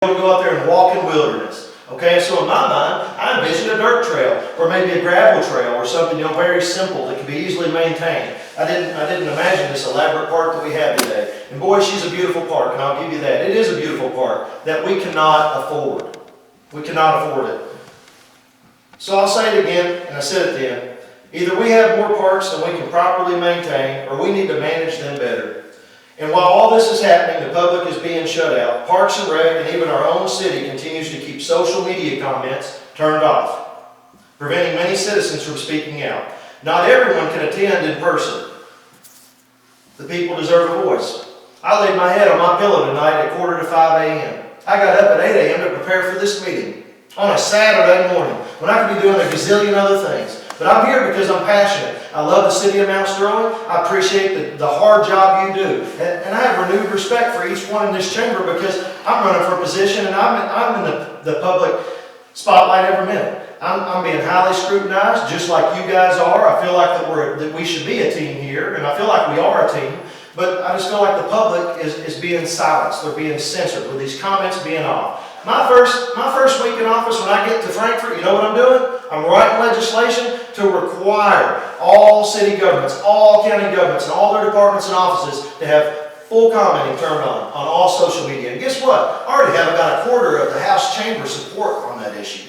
to go out there and walk in wilderness. Okay, so in my mind, I envision a dirt trail or maybe a gravel trail or something, very simple that can be easily maintained. I didn't imagine this elaborate park that we have today. And boy, she's a beautiful park, and I'll give you that. It is a beautiful park that we cannot afford. We cannot afford it. So I'll say it again, and I said it then. Either we have more parks than we can properly maintain, or we need to manage them better. And while all this is happening, the public is being shut out. Parks and Rec and even our own city continues to keep social media comments turned off, preventing many citizens from speaking out. Not everyone can attend in person. The people deserve a voice. I laid my head on my pillow tonight at 4:45 a.m. I got up at 8 a.m. to prepare for this meeting on a Saturday morning when I could be doing a gazillion other things. But I'm here because I'm passionate. I love the city of Mount Sterling. I appreciate the hard job you do. And I have renewed respect for each one in this chamber because I'm running for a position and I'm in the public spotlight every minute. I'm being highly scrutinized just like you guys are. I feel like that we should be a team here, and I feel like we are a team. But I just feel like the public is being silenced. They're being censored with these comments being off. My first week in office, when I get to Frankfort, you know what I'm doing? I'm writing legislation to require all city governments, all county governments, and all their departments and offices to have full commenting turned on all social media. And guess what? I already have about a quarter of the House chamber support on that issue.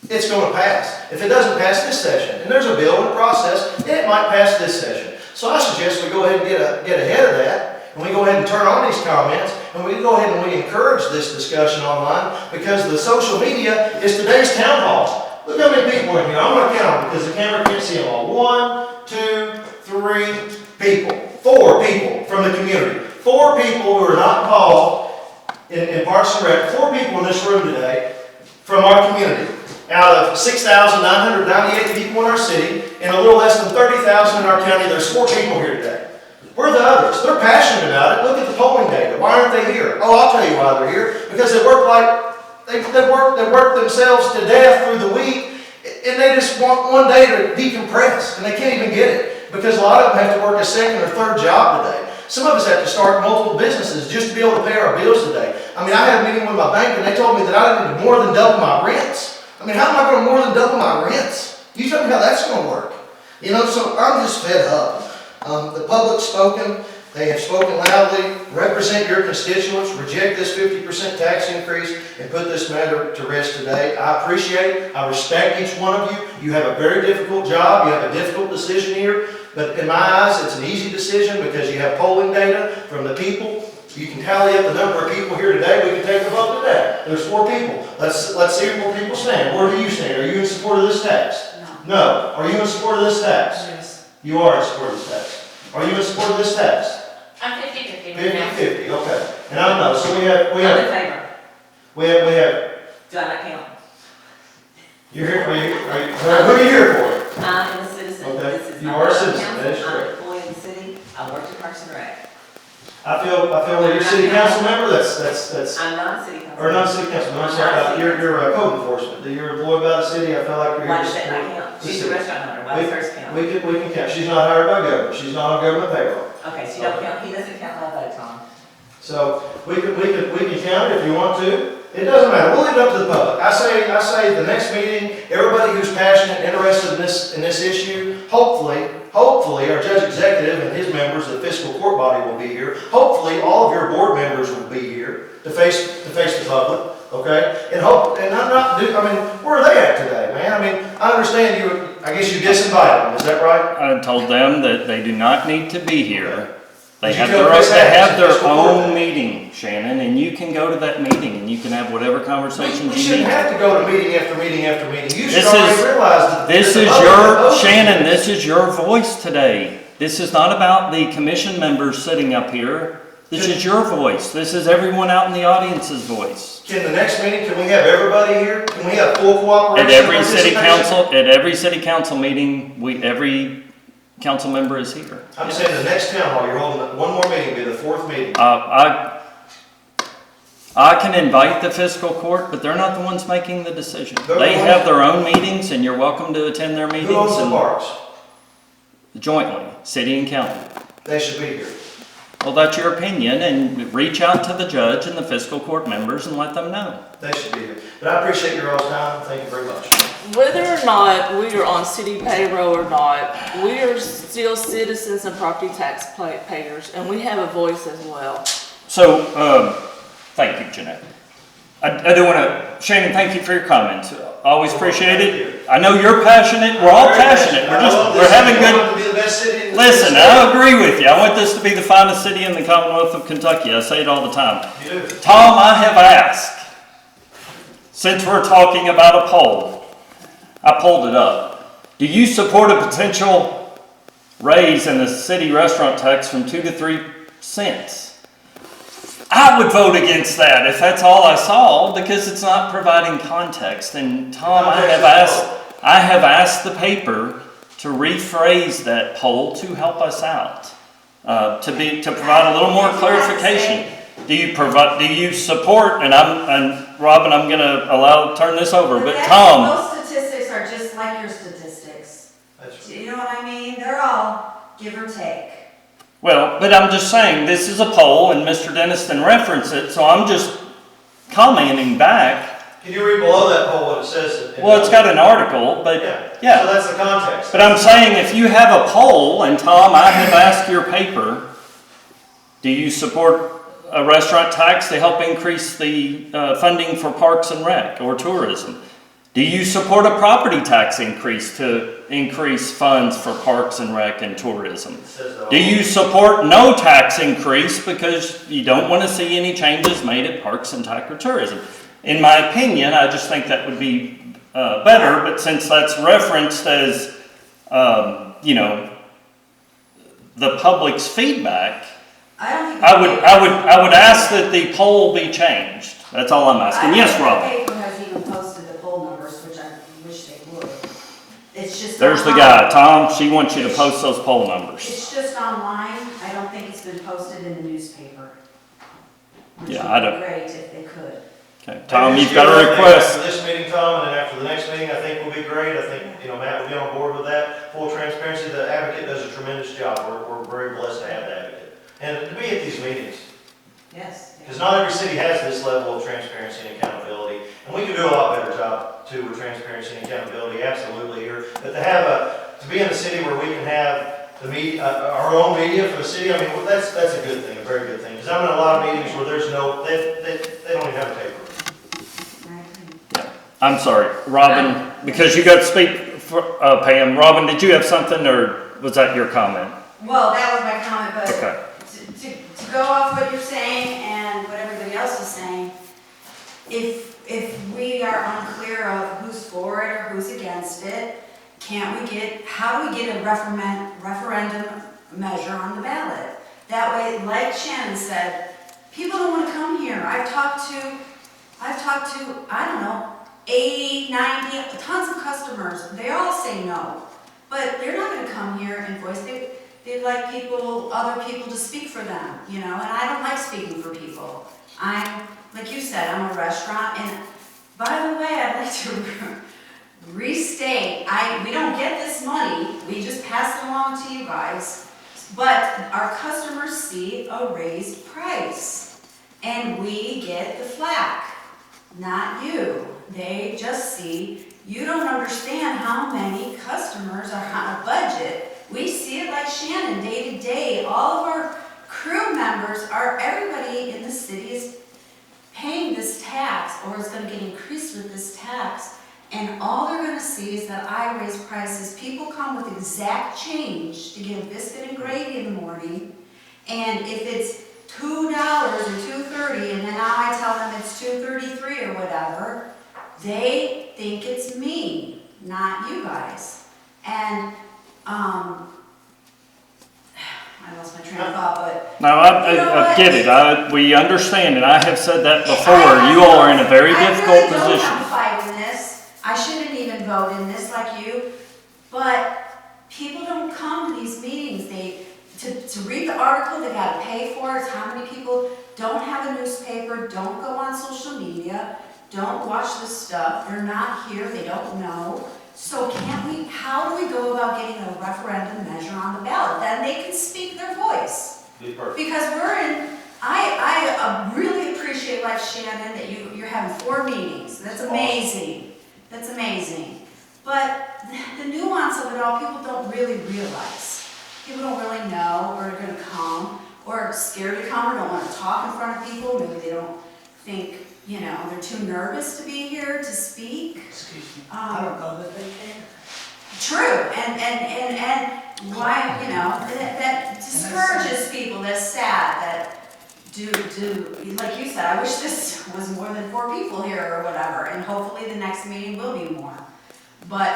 It's going to pass. If it doesn't pass this session, and there's a bill in process, it might pass this session. So I suggest we go ahead and get ahead of that, and we go ahead and turn on these comments, and we go ahead and we encourage this discussion online, because the social media is today's town hall. Look how many people in here. I'm going to count them because the camera can't see them all. 1, 2, 3 people. 4 people from the community. 4 people who are not involved in Parks and Rec. 4 people in this room today from our community. Out of 6,998 people in our city, and a little less than 30,000 in our county, there's 4 people here today. Where are the others? They're passionate about it. Look at the polling data. Why aren't they here? Oh, I'll tell you why they're here. Because they work they work themselves to death through the week, and they just want one day to decompress, and they can't even get it because a lot of them have to work a second or third job today. Some of us have to start multiple businesses just to be able to pay our bills today. I mean, I had a meeting with my bank, and they told me that I need to more than double my rents. I mean, how am I going to more than double my rents? You tell me how that's going to work. So I'm just fed up. The public's spoken. They have spoken loudly. Represent your constituents. Reject this 50% tax increase and put this matter to rest today. I appreciate, I respect each one of you. You have a very difficult job. You have a difficult decision here. But in my eyes, it's an easy decision because you have polling data from the people. You can tally up the number of people here today. We can take a vote today. There's 4 people. Let's see where people stand. Where do you stand? Are you in support of this tax? No. No. Are you in support of this tax? Yes. You are in support of this tax. Are you in support of this tax? I'm 50-50. 50-50, okay. And I don't know, so we have, I'm in favor. we have, Do I not count? you're here, who are you here for? I'm a citizen. Okay. This is You my are a town citizen, council. that is I'm correct. an employee of the city. I work at Parks and Rec. I feel when you're a city council member, that's, I'm not a city council. or not a city council, I'm sorry, you're a code enforcement, you're employed by the city, I feel like you're here Why to does that support not count? the She's a city. restaurant owner. Why does hers count? We can count, she's not hired by government, she's not on government payroll. Okay, so you don't count. He doesn't count my vote, Tom. So we can count it if you want to. It doesn't matter. We'll leave it up to the public. I say the next meeting, everybody who's passionate, interested in this issue, hopefully our judge executive and his members of the fiscal court body will be here. Hopefully all of your board members will be here to face the public. Okay? And where are they at today, man? I mean, I understand I guess you disinvited them. Is that right? I told them that they do not need to be here. They Did you have tell their, Chris they Adams have at their fiscal court? own meeting, Shannon, and you can go to that meeting and you can have whatever conversations We you shouldn't need. have to go to meeting after meeting after meeting. You should This already is- realize that This the is public your, votes. Shannon, this is your voice today. This is not about the commission members sitting up here. This is your voice. This is everyone out in the audience's voice. Can the next meeting, can we have everybody here? Can we have full cooperation? At every city participation? council meeting, every council member is here. I'm saying the next town hall, you're holding one more meeting, be the 4th meeting. I can invite the fiscal court, but they're not the ones making the decision. They're They the ones- have their own meetings and you're welcome to attend their meetings. Who owns the and parks? jointly, city and county. They should be here. Well, that's your opinion, and reach out to the judge and the fiscal court members and let them know. They should be here. But I appreciate your all's time. Thank you very much. Whether or not we are on city payroll or not, we are still citizens and property tax payers, and we have a voice as well. So, thank you, Jeanette. I do want to, Shannon, thank you for your comments. Always appreciate it. I know you're passionate. We're all passionate. We're having good. To be the best city in the Listen, state. I agree with you. I want this to be the finest city in the Commonwealth of Kentucky. I say it all the time. You do. Tom, I have asked, since we're talking about a poll, I pulled it up. Do you support a potential raise in the city restaurant tax from 2 to 3 cents? I would vote against that if that's all I saw, because it's not providing context. And Tom, I have asked the paper to rephrase that poll to help us out, to provide a little more clarification. Do you support? And Robin, I'm going to turn this over, but Tom. Most statistics are just like your statistics. That's Do you know what I mean? They're all give or take. Well, but I'm just saying, this is a poll, and Mr. Denniston referenced it, so I'm just commenting back. Can you read below that poll what it says? Well, it's got an article, but So yeah. that's the context. But I'm saying, if you have a poll, and Tom, I have asked your paper, do you support a restaurant tax to help increase the funding for parks and rec or tourism? Do you support a property tax increase to increase funds for parks and rec and tourism? Do you support no tax increase because you don't want to see any changes made at parks and rec or tourism? In my opinion, I just think that would be better, but since that's referenced as, the public's feedback, I don't think. I would ask that the poll be changed. That's all I'm asking. Yes, Rob. The paper has even posted the poll numbers, which I wish they would. It's just. There's the online. guy, Tom. She wants you to post those poll numbers. It's just online. I don't think it's been posted in the newspaper. Which Yeah, I would be don't- great if they could. Okay, Tom, Maybe you've got a just do it request. After this meeting, Tom, and then after the next meeting, I think will be great. I think, Matt will be on board with that. Full transparency, the advocate does a tremendous job. We're very blessed to have the advocate. And to be at these meetings, Yes. because not every city has this level of transparency and accountability. And we can do a lot better job too with transparency and accountability, absolutely here. But to be in a city where we can have the media, our own media for the city, I mean, that's a good thing, a very good thing. Because I'm in a lot of meetings where there's they don't even have a paper. I'm sorry, Robin, because you got to speak for Pam. Robin, did you have something, or was that your comment? Well, that was my comment, but Okay. to go off what you're saying and what everybody else is saying, if we are unclear of who's for it or who's against it, how do we get a referendum measure on the ballot? That way, like Shannon said, people don't want to come here. I've talked to, I don't know, 80, 90, tons of customers. They all say no. But they're not going to come here and voice. They'd like other people to speak for them, and I don't like speaking for people. Like you said, I'm a restaurant, and by the way, I'd like to restate, we don't get this money, we just pass it along to you guys, but our customers see a raised price, and we get the flack, not you. They just see, you don't understand how many customers are on a budget. We see it like Shannon, day to day. All of our crew members everybody in the city is paying this tax, or is going to get increased with this tax. And all they're going to see is that I raise prices. People come with exact change to get a biscuit and gravy in the morning. And if it's $2 or $2.30, and then now I tell them it's $2.33 or whatever, they think it's me, not you guys. And I lost my train of thought, but No, I get it. We understand, and I have said that before. You all are in a very difficult I really position. don't have a fight in this. I shouldn't even vote in this like you, but people don't come to these meetings. To read the article, they gotta pay for it. It's how many people don't have a newspaper, don't go on social media, don't watch this stuff. They're not here, they don't know. So how do we go about getting a referendum measure on the ballot? Then they can speak their voice. Be perfect. Because I really appreciate, like Shannon, that you're having 4 meetings. That's amazing. That's amazing. But the nuance of it all, people don't really realize. People don't really know, or are gonna come, or are scared to come, or don't wanna talk in front of people. Maybe they don't think, they're too nervous to be here to speak. Excuse me. I don't know that they can. True, and why, that discourages people, that's sad, that do, like you said, I wish this was more than 4 people here or whatever, and hopefully the next meeting will be more. But,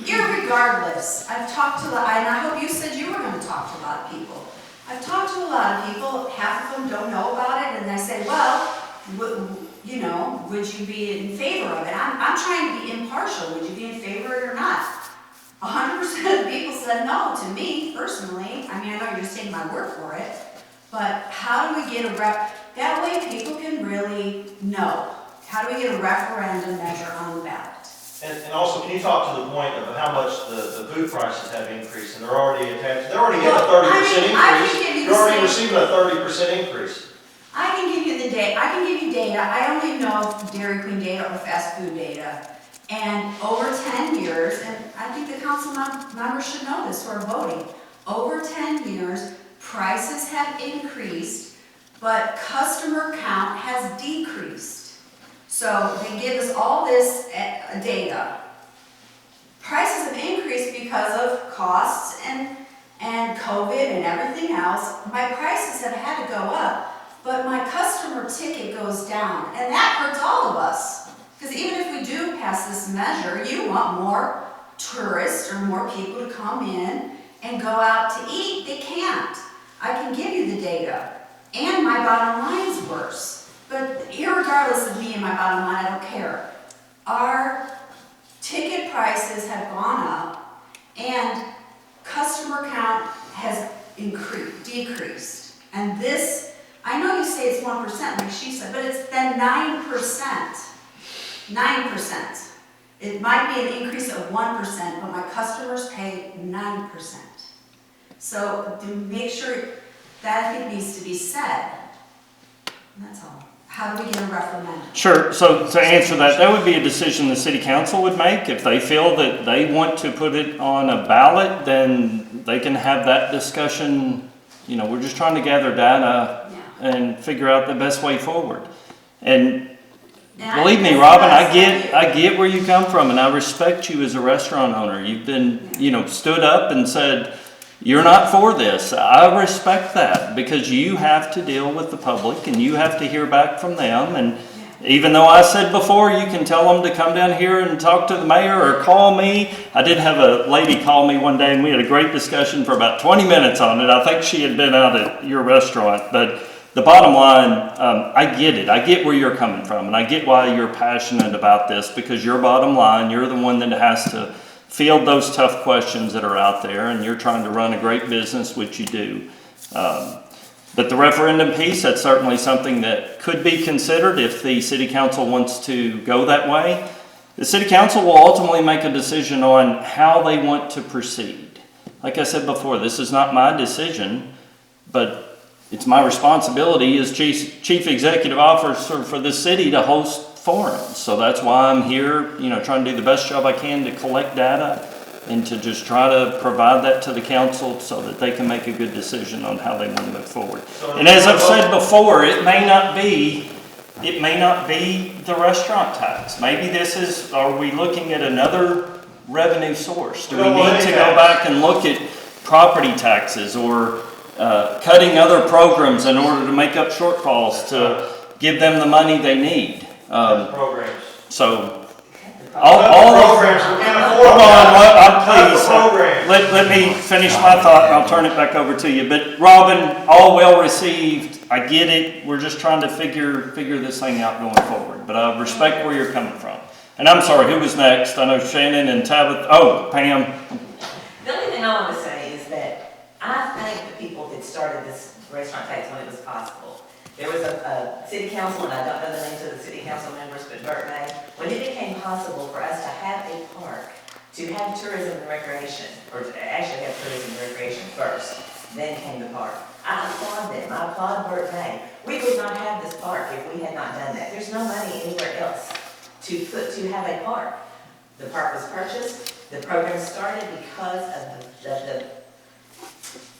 irregardless, I've talked to, and I hope you said you were gonna talk to a lot of people. I've talked to a lot of people, half of them don't know about it, and I say, well, would you be in favor of it? I'm trying to be impartial, would you be in favor of it or not? 100% of the people said no to me personally. I mean, I know you're just taking my word for it, but how do we get that way people can really know. How do we get a referendum measure on the ballot? And also, can you talk to the point of how much the food prices have increased, and they're already attached, they're already getting a 30% increase. They're already receiving a 30% increase. I can give you data. I only know Dairy Queen data or fast food data. And over 10 years, and I think the council members should know this who are voting, over 10 years, prices have increased, but customer count has decreased. So they give us all this data. Prices have increased because of costs and COVID and everything else. My prices have had to go up, but my customer ticket goes down, and that hurts all of us. Because even if we do pass this measure, you want more tourists or more people to come in and go out to eat. They can't. I can give you the data. And my bottom line is worse. But irregardless of me and my bottom line, I don't care. Our ticket prices have gone up and customer count has decreased. And this, I know you say it's 1%, like she said, but it's then 9%. 9%. It might be an increase of 1%, but my customers pay 9%. So to make sure that I think needs to be said. And that's all. How do we get a referendum? Sure, so to answer that, that would be a decision the city council would make. If they feel that they want to put it on a ballot, then they can have that discussion. We're just trying to gather data and figure out the best way forward. And believe me, Robin, I get where you come from, and I respect you as a restaurant owner. You've been, stood up and said, you're not for this. I respect that, because you have to deal with the public and you have to hear back from them. And even though I said before, you can tell them to come down here and talk to the mayor or call me. I did have a lady call me one day and we had a great discussion for about 20 minutes on it. I think she had been out at your restaurant, but the bottom line, I get it. I get where you're coming from, and I get why you're passionate about this, because your bottom line, you're the one that has to field those tough questions that are out there, and you're trying to run a great business, which you do. But the referendum piece, that's certainly something that could be considered if the city council wants to go that way. The city council will ultimately make a decision on how they want to proceed. Like I said before, this is not my decision, but it's my responsibility as chief executive officer for the city to host forums. So that's why I'm here, trying to do the best job I can to collect data and to just try to provide that to the council so that they can make a good decision on how they want to move forward. And as I've said before, it may not be the restaurant tax. Maybe are we looking at another revenue source? Do we need to go back and look at property taxes or cutting other programs in order to make up shortfalls to give them the money they need? Programs. So, Programs, we can't afford hold on, please, programs. let me finish my thought and I'll turn it back over to you. But Robin, all well received, I get it, we're just trying to figure this thing out going forward. But I respect where you're coming from. And I'm sorry, who was next? I know Shannon and Tabitha, Pam. The only thing I want to say is that I thank the people that started this restaurant tax when it was possible. There was a city council, and I don't know the names of the city council members, but Bert May, when it became possible for us to have a park, to have tourism and recreation, or to actually have tourism and recreation first, then came the park. I applaud them, I applaud Burt May. We would not have this park if we had not done that. There's no money anywhere else to have a park. The park was purchased, the program started because of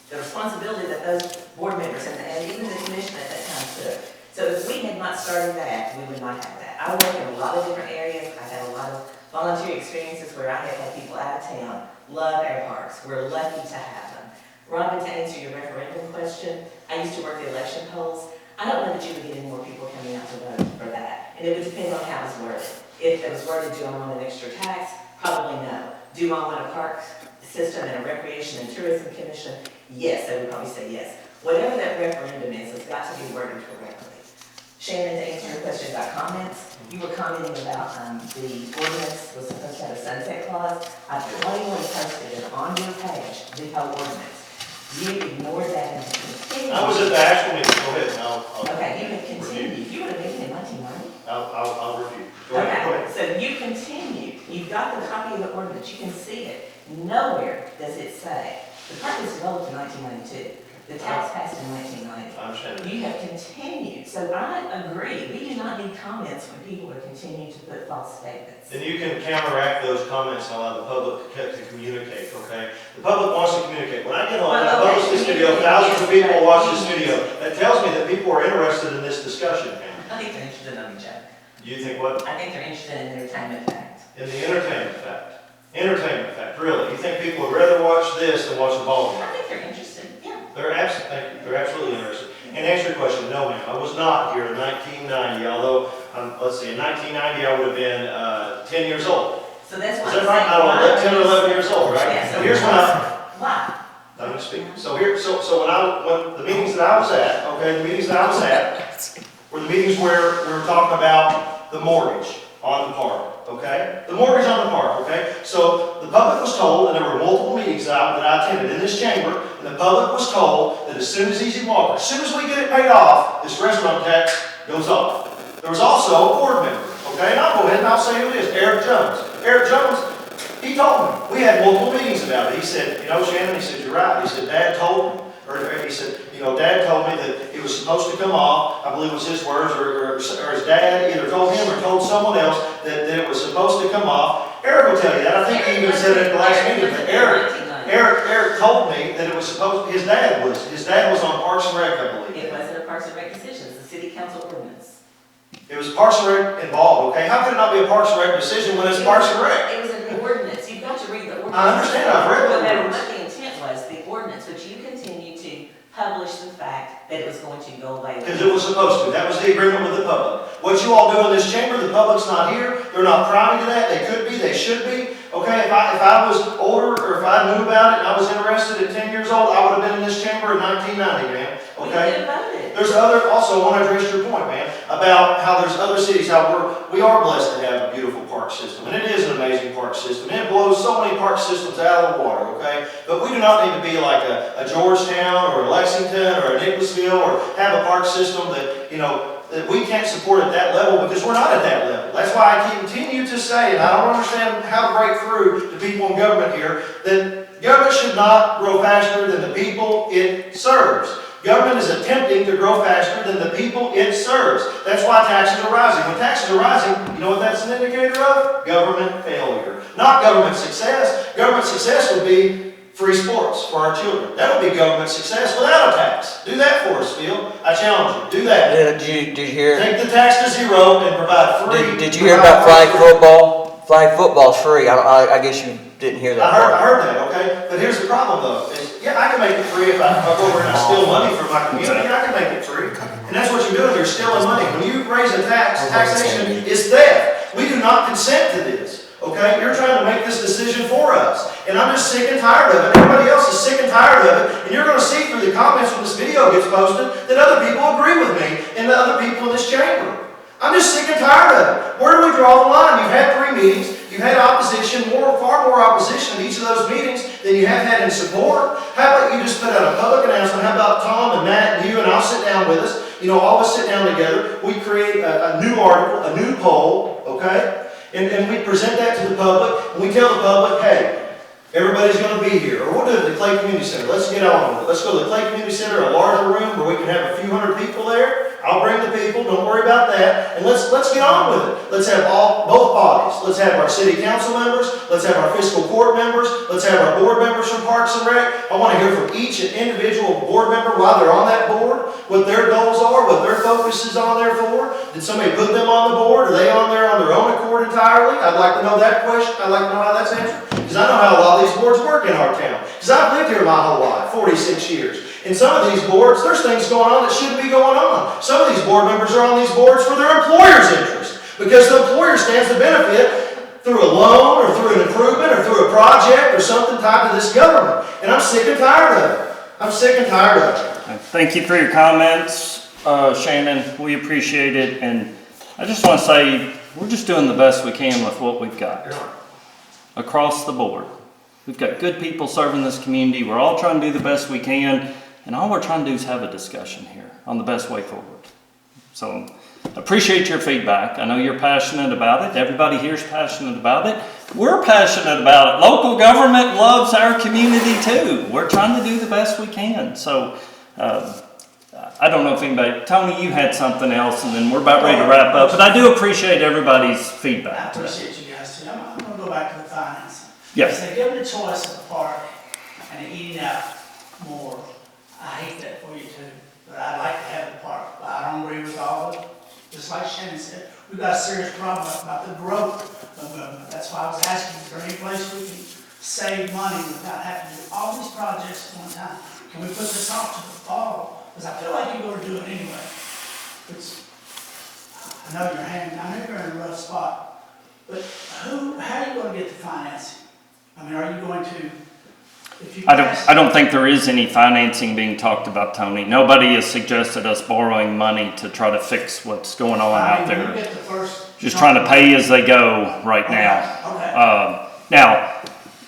the responsibility that those board members and even the commission at that time took. So if we had not started that, we would not have that. I work in a lot of different areas, I've had a lot of volunteer experiences where I have had people out of town, love our parks, we're lucky to have them. Robin, to answer your referendum question, I used to work the election polls. I don't know that you would get any more people coming out to vote for that, and it would depend on how it's worded. If it was worded, do I want an extra tax? Probably no. Do I want a park system and a recreation and tourism commission? Yes, they would probably say yes. Whatever that referendum is, it's got to be worded correctly. Shannon, to answer your question about comments, you were commenting about the ordinance was supposed to have a sunset clause. I've plainly posted it on your page, the whole ordinance. You ignored that and continued. I was at the actual meeting, go ahead, Okay, you have continued. You would have been in 1990. I'll review. Go ahead, go Okay, ahead. so you continue. You've got the copy of the ordinance. You can see it. Nowhere does it say, the park was developed in 1992. The tax passed in 1990. I understand. You have continued, so I agree, we do not need comments when people are continuing to put false statements. Then you can counteract those comments and allow the public to communicate, okay? The public wants to communicate. When I get on, I post this video, thousands of people watch this video, that tells me that people are interested in this discussion. I think they're interested in the joke. You think what? I think they're interested in the entertainment fact. In the entertainment fact. Entertainment fact, really. You think people would rather watch this than watch a ball game? I think they're interested, yeah. They're absolutely interested. And answer your question, no ma'am, I was not here in 1990, although, let's see, in 1990 I would have been 10 years old. So that's Is why that I'm right? saying. I don't know, 10 or 11 years old, right? Yeah, so Here's when why? I'm gonna speak. So when the meetings that I was at, okay, the meetings that I was at were the meetings where we were talking about the mortgage on the park, okay? The mortgage on the park, okay? So the public was told, and there were multiple meetings that I attended in this chamber, and the public was told that as soon as Easy Walker, as soon as we get it paid off, this restaurant tax goes off. There was also a board member, okay? And I'll go ahead and I'll say who it is, Eric Jones. Eric Jones, he told me, we had multiple meetings about it. He said, you know, Shannon, he said, you're right. He said, Dad told me, or he said, you know, Dad told me that it was supposed to come off. I believe it was his words, or his dad either told him or told someone else that it was supposed to come off. Eric will tell you that. I think he even said it at the last meeting, but Eric told me that it was supposed, his dad was on Parks and Rec, I believe. It wasn't a Parks and Rec decision, it's a city council ordinance. It was Parks and Rec involved, okay? How could it not be a Parks and Rec decision when it's Parks and Rec? It was an ordinance, you've got to read the ordinance. I understand, I've read the No matter ordinance. what the intent was, the ordinance, but you continue to publish the fact that it was going to go away. Because it was supposed to. That was the agreement with the public. What you all do in this chamber, the public's not here. They're not privy to that. They could be, they should be. Okay, if I was older or if I knew about it and I was interested at 10 years old, I would have been in this chamber in 1990, ma'am. We Okay? could have voted. There's also, I want to address your point, man, about how there's other cities, how we are blessed to have a beautiful park system. And it is an amazing park system. And it blows so many park systems out of the water, okay? But we do not need to be like a Georgetown or a Lexington or a Nicholasville or have a park system that, you know, that we can't support at that level because we're not at that level. That's why I continue to say, and I don't understand how to break through to people in government here, that government should not grow faster than the people it serves. Government is attempting to grow faster than the people it serves. That's why taxes are rising. When taxes are rising, you know what that's an indicator of? Government failure. Not government success. Government success would be free sports for our children. That would be government success without a tax. Do that for us, Phil. I challenge you. Do that. Did you hear? Take the tax to zero and provide free. Did you hear about flag football? Flag football's free. I guess you didn't hear that I part. heard that, okay? But here's the problem though, is, yeah, I can make it free if I go over and I steal money from my community, I can make it free. And that's what you're doing, you're stealing money. When you raise a taxation is theft. We do not consent to this, okay? You're trying to make this decision for us. And I'm just sick and tired of it. Everybody else is sick and tired of it. And you're gonna see through the comments when this video gets posted that other people agree with me and the other people in this chamber. I'm just sick and tired of it. Where do we draw the line? You've had 3 meetings. You've had opposition, far more opposition in each of those meetings than you have had in support. How about you just put out a public announcement? How about Tom and Matt and you and I'll sit down with us. You know, all of us sit down together. We create a new article, a new poll, okay? And we present that to the public. And we tell the public, hey, Everybody's gonna be here, or we'll do it at the Clay Community Center, let's get on with it. Let's go to the Clay Community Center, a larger room where we can have a few hundred people there. I'll bring the people, don't worry about that, and let's get on with it. Let's have both bodies. Let's have our city council members, let's have our fiscal court members, let's have our board members from Parks and Rec. I wanna hear from each individual board member while they're on that board, what their goals are, what their focus is on there for. Did somebody put them on the board? Are they on there on their own accord entirely? I'd like to know that question, I'd like to know how that's answered. Because I know how a lot of these boards work in our town. Because I've lived here my whole life, 46 years. In some of these boards, there's things going on that shouldn't be going on. Some of these board members are on these boards for their employer's interest. Because the employer stands to benefit through a loan or through an improvement or through a project or something tied to this government. And I'm sick and tired of it. I'm sick and tired of it. Thank you for your comments, Shannon. We appreciate it. And I just want to say, we're just doing the best we can with what we've got across the board. We've got good people serving this community. We're all trying to do the best we can. And all we're trying to do is have a discussion here on the best way forward. So appreciate your feedback. I know you're passionate about it. Everybody here is passionate about it. We're passionate about it. Local government loves our community too. We're trying to do the best we can. So I don't know if anybody, Tony, you had something else and then we're about ready to wrap up. But I do appreciate every's I feedback today. appreciate you guys too. I'm gonna go back to the financing. Yes. If they give them the choice of the park and eating out more, I hate that for you too, but I'd like to have the park. But I don't agree with all of it. Just like Shannon said, we've got a serious problem about the growth of movement. That's why I was asking, is there any place we can save money without having to do all these projects at one time? Can we put this off to the fall? Because I feel like you're gonna do it anyway. I know I know you're in a rough spot, but how are you gonna get the financing? I mean, are you going to, if you I don't think there is any financing being talked about, Tony. Nobody has suggested us borrowing money to try to fix what's going on out when you there. get the first. Just trying to pay as they go right now. Okay. Now,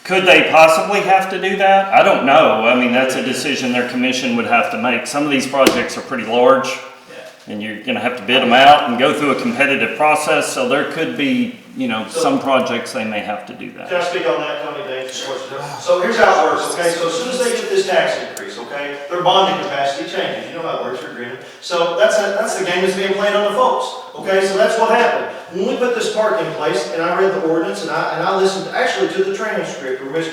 could they possibly have to do that? I don't know. I mean, that's a decision their commission would have to make. Some of these projects are pretty large, and you're gonna have to bid them out and go through a competitive process, so there could be, some projects they may have to do that. Can I speak on that, Tony, Dave? So here's how it works, okay? So as soon as they get this tax increase, okay, their bonding capacity changes. You know how it works, you're agreeing. So that's the game that's being played on the folks, okay? So that's what happened. When we put this park in place, and I read the ordinance, and I listened actually to the transcript where once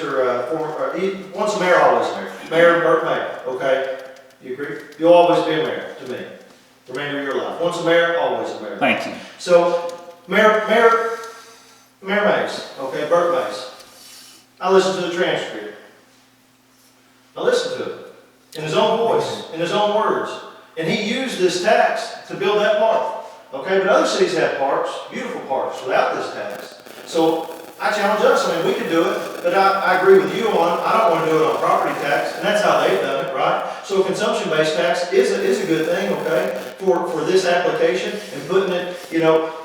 a mayor, always a mayor. Mayor Burt May, okay? You agree? You'll always be a mayor to me. The remainder of your life. Once a mayor, always a mayor. Thank you. So, Mayor Mays, okay, Burt Mays. I listened to the transcript. I listened to it in his own voice, in his own words. And he used this tax to build that park. Okay, but other cities have parks, beautiful parks, without this tax. So, I challenge us, I mean, we could do it, but I agree with you on, I don't want to do it on property tax, and that's how they've done it, right? So a consumption-based tax is a good thing, okay, for this application, and putting it,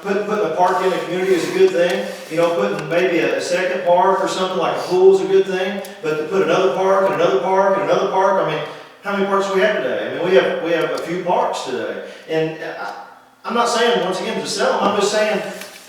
putting a park in the community is a good thing. Putting maybe a second park or something like a pool is a good thing, but to put another park and another park and another park, I mean, how many parks do we have today? I mean, we have a few parks today, and I'm not saying, once again, to sell them, I'm just saying,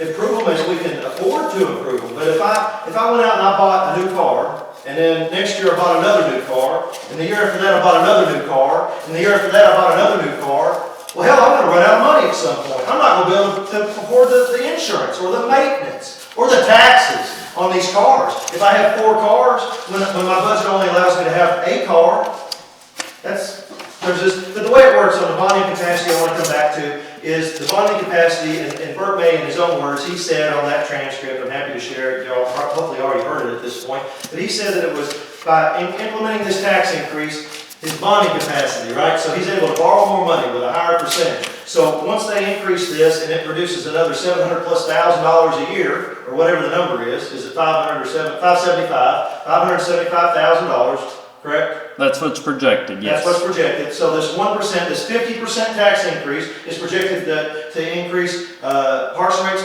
improve them as we can afford to improve them. But if I went out and I bought a new car, and then next year I bought another new car, and the year after that I bought another new car, and the year after that I bought another new car, well, hell, I'm gonna run out of money at some point. I'm not gonna be able to afford the insurance, or the maintenance, or the taxes on these cars. If I have 4 cars, when my budget only allows me to have a car, but the way it works on the bonding capacity I want to come back to is the bonding capacity, and Burt May, in his own words, he said on that transcript, I'm happy to share it, y'all hopefully already heard it at this point, but he said that it was by implementing this tax increase, his bonding capacity, right? So he's able to borrow more money with a higher percentage. So once they increase this and it produces another $700,000+ a year, or whatever the number is it 500 or 575, $575,000, correct? That's what's projected, yes. That's what's projected. So this 1%, this 50% tax increase is projected to increase Parks and Rec's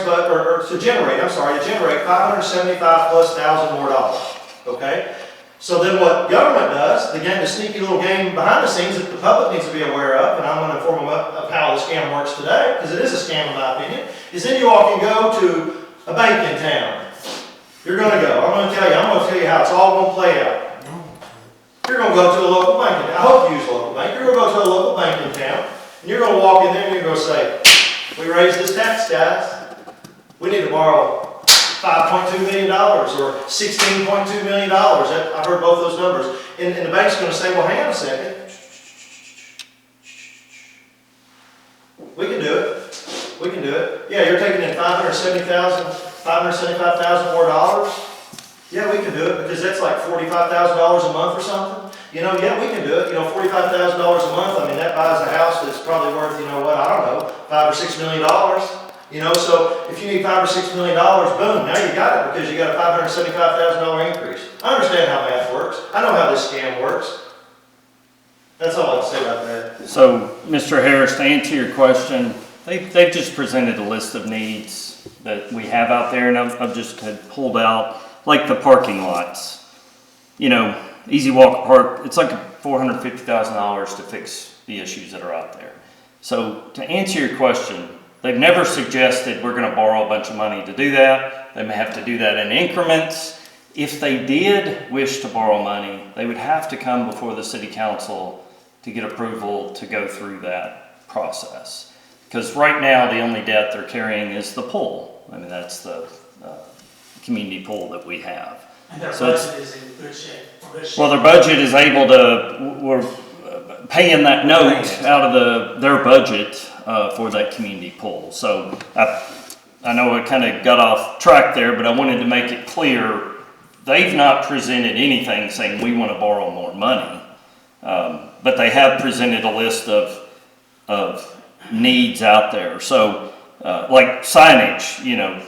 to generate $575,000+ more dollars. Okay? So then what government does, the sneaky little game behind the scenes that the public needs to be aware of, and I'm going to inform them of how the scam works today, because it is a scam in my opinion, is then you all can go to a bank in town. You're gonna go, I'm gonna tell you how it's all gonna play out. You're gonna go to a local bank, I hope you use a local bank, you're gonna go to a local bank in town, and you're gonna walk in there and you're gonna say, we raised this tax, guys. We need to borrow $5.2 million or $16.2 million. I've heard both those numbers. And the bank's gonna say, well, hang on a second. We can do it. We can do it. Yeah, you're taking in $575,000 more dollars. Yeah, we can do it because that's like $45,000 a month or something. You know, yeah, we can do it. You know, $45,000 a month. I mean, that buys a house that's probably worth, you know what, I don't know, $5 or $6 million. You know, so if you need $5 or $6 million, boom, now you got it because you got a $575,000 increase. I understand how math works. I know how this scam works. That's all I have to say about that. So, Mr. Harris, to answer your question, they've just presented a list of needs that we have out there, and I've just had pulled out, like the parking lots. You know, Easy Walk Park, it's like $450,000 to fix the issues that are out there. So, to answer your question, they've never suggested we're gonna borrow a bunch of money to do that. They may have to do that in increments. If they did wish to borrow money, they would have to come before the city council to get approval to go through that process. Because right now, the only debt they're carrying is the pool. I mean, that's the community pool that we have. And their So it's- budget is in good shape, good shape. Well, their budget is able to, we're paying that note out of their budget for that community pool. So I know I kind of got off track there, but I wanted to make it clear, they've not presented anything saying we want to borrow more money. But they have presented a list of needs out there. So, like signage, you know,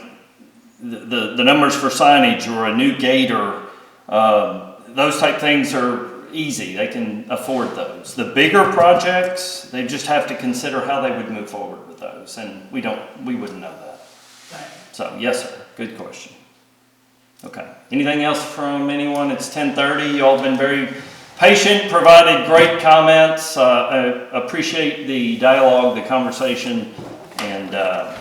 the numbers for signage or a new gator, those type things are easy. They can afford those. The bigger projects, they just have to consider how they would move forward with those. And we wouldn't know that. Thank you. So, yes, sir. Good question. Okay. Anything else from anyone? It's 10:30. You all have been very patient, provided great comments. I appreciate the dialogue, the conversation, and I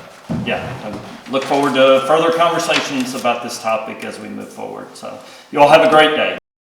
look forward to further conversations about this topic as we move forward. So, you all have a great day.